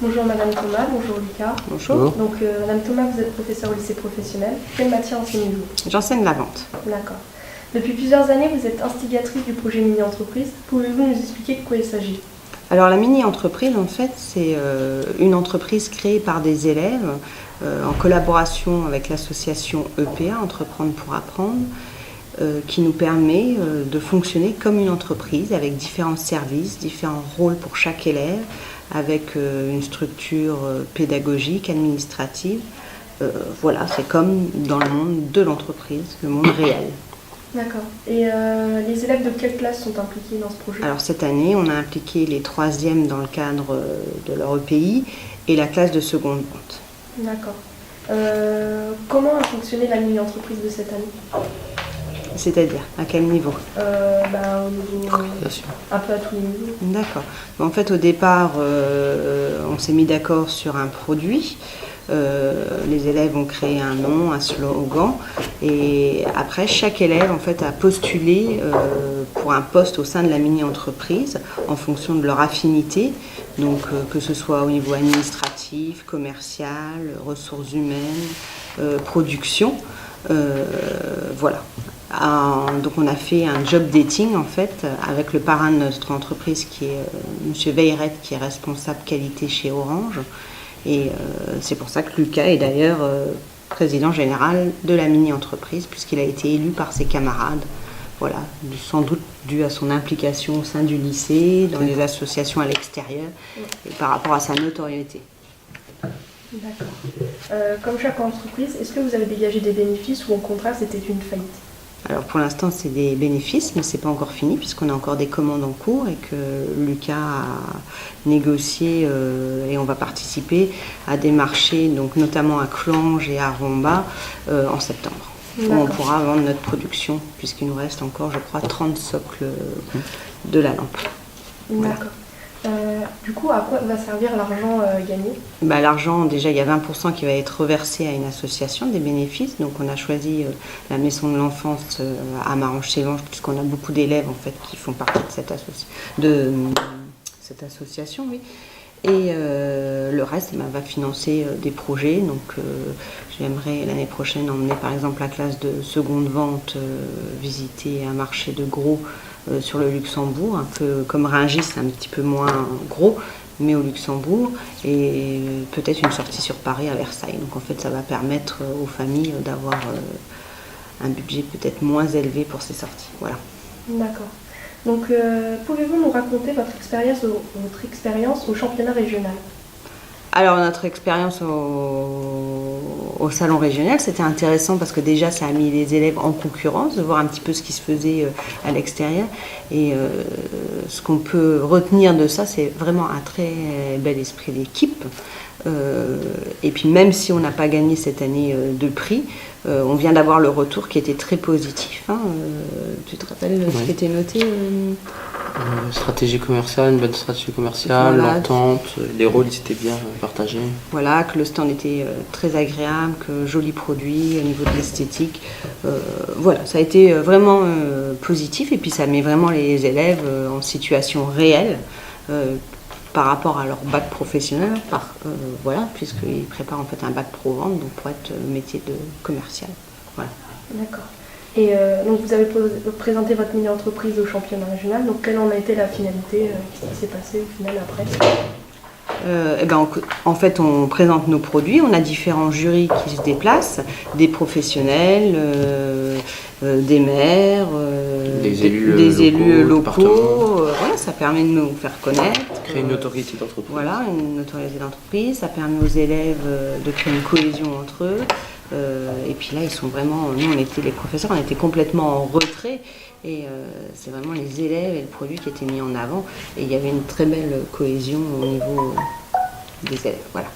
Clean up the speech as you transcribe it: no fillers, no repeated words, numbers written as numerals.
Bonjour Madame Thomas, bonjour Lucas. Bonjour. Donc Madame Thomas, vous êtes professeure au lycée professionnel. Quelle matière enseignez-vous? J'enseigne la vente. D'accord. Depuis plusieurs années, vous êtes instigatrice du projet mini-entreprise. Pouvez-vous nous expliquer de quoi il s'agit? Alors la mini-entreprise, en fait, c'est une entreprise créée par des élèves en collaboration avec l'association EPA, Entreprendre pour apprendre, qui nous permet de fonctionner comme une entreprise avec différents services, différents rôles pour chaque élève, avec une structure pédagogique, administrative. Voilà, c'est comme dans le monde de l'entreprise, le monde réel. D'accord. Et les élèves de quelle classe sont impliqués dans ce projet? Alors cette année, on a impliqué les 3e dans le cadre de leur EPI et la classe de seconde vente. D'accord. Comment a fonctionné la mini-entreprise de cette année? C'est-à-dire, à quel niveau? Au niveau, un peu à tous les niveaux. D'accord. En fait, au départ, on s'est mis d'accord sur un produit. Les élèves ont créé un nom, un slogan, et après chaque élève en fait a postulé pour un poste au sein de la mini-entreprise en fonction de leur affinité, donc que ce soit au niveau administratif, commercial, ressources humaines, production, voilà. Donc on a fait un job dating en fait avec le parrain de notre entreprise qui est Monsieur Veilleret, qui est responsable qualité chez Orange. Et c'est pour ça que Lucas est d'ailleurs président général de la mini-entreprise, puisqu'il a été élu par ses camarades. Voilà, sans doute dû à son implication au sein du lycée, dans les associations à l'extérieur, et par rapport à sa notoriété. D'accord. Comme chaque entreprise, est-ce que vous avez dégagé des bénéfices ou au contraire c'était une faillite? Alors pour l'instant c'est des bénéfices, mais c'est pas encore fini puisqu'on a encore des commandes en cours et que Lucas a négocié et on va participer à des marchés, donc notamment à Clange et à Romba en septembre. Où on pourra vendre notre production puisqu'il nous reste encore, je crois, 30 socles de la lampe. Voilà. D'accord. Du coup, à quoi va servir l'argent gagné? L'argent, déjà, il y a 20% qui va être reversé à une association des bénéfices. Donc, on a choisi la Maison de l'Enfance à Marange-Sélange, puisqu'on a beaucoup d'élèves en fait qui font partie de cette association. Oui. Et le reste va financer des projets. Donc, j'aimerais l'année prochaine emmener par exemple la classe de seconde vente visiter un marché de gros sur le Luxembourg, un peu comme Rungis, un petit peu moins gros, mais au Luxembourg, et peut-être une sortie sur Paris à Versailles. Donc en fait, ça va permettre aux familles d'avoir un budget peut-être moins élevé pour ces sorties. Voilà. D'accord. Donc pouvez-vous nous raconter votre expérience au championnat régional? Alors notre expérience au salon régional, c'était intéressant parce que déjà ça a mis les élèves en concurrence, de voir un petit peu ce qui se faisait à l'extérieur. Et ce qu'on peut retenir de ça, c'est vraiment un très bel esprit d'équipe. Et puis même si on n'a pas gagné cette année de prix, on vient d'avoir le retour qui était très positif. Hein. Tu te rappelles ce qui était noté stratégie commerciale, une bonne stratégie commerciale, voilà. L'entente, les rôles étaient bien partagés. Voilà, que le stand était très agréable, que joli produit au niveau de l'esthétique. Voilà, ça a été vraiment positif et puis ça met vraiment les élèves en situation réelle par rapport à leur bac professionnel, voilà, puisqu'ils préparent en fait un bac pro-vente, donc pour être le métier de commercial. Voilà. D'accord. Et donc vous avez présenté votre mini-entreprise au championnat régional, donc quelle en a été la finalité? Qu'est-ce qui s'est passé au final après? En fait, on présente nos produits, on a différents jurys qui se déplacent, des professionnels, des maires, des élus locaux. Voilà, ça permet de nous faire connaître. Créer une notoriété d'entreprise. Voilà, une notoriété d'entreprise. Ça permet aux élèves de créer une cohésion entre eux. Et puis là, ils sont vraiment, nous on était les professeurs, on était complètement en retrait et c'est vraiment les élèves et le produit qui étaient mis en avant et il y avait une très belle cohésion au niveau des élèves. Voilà.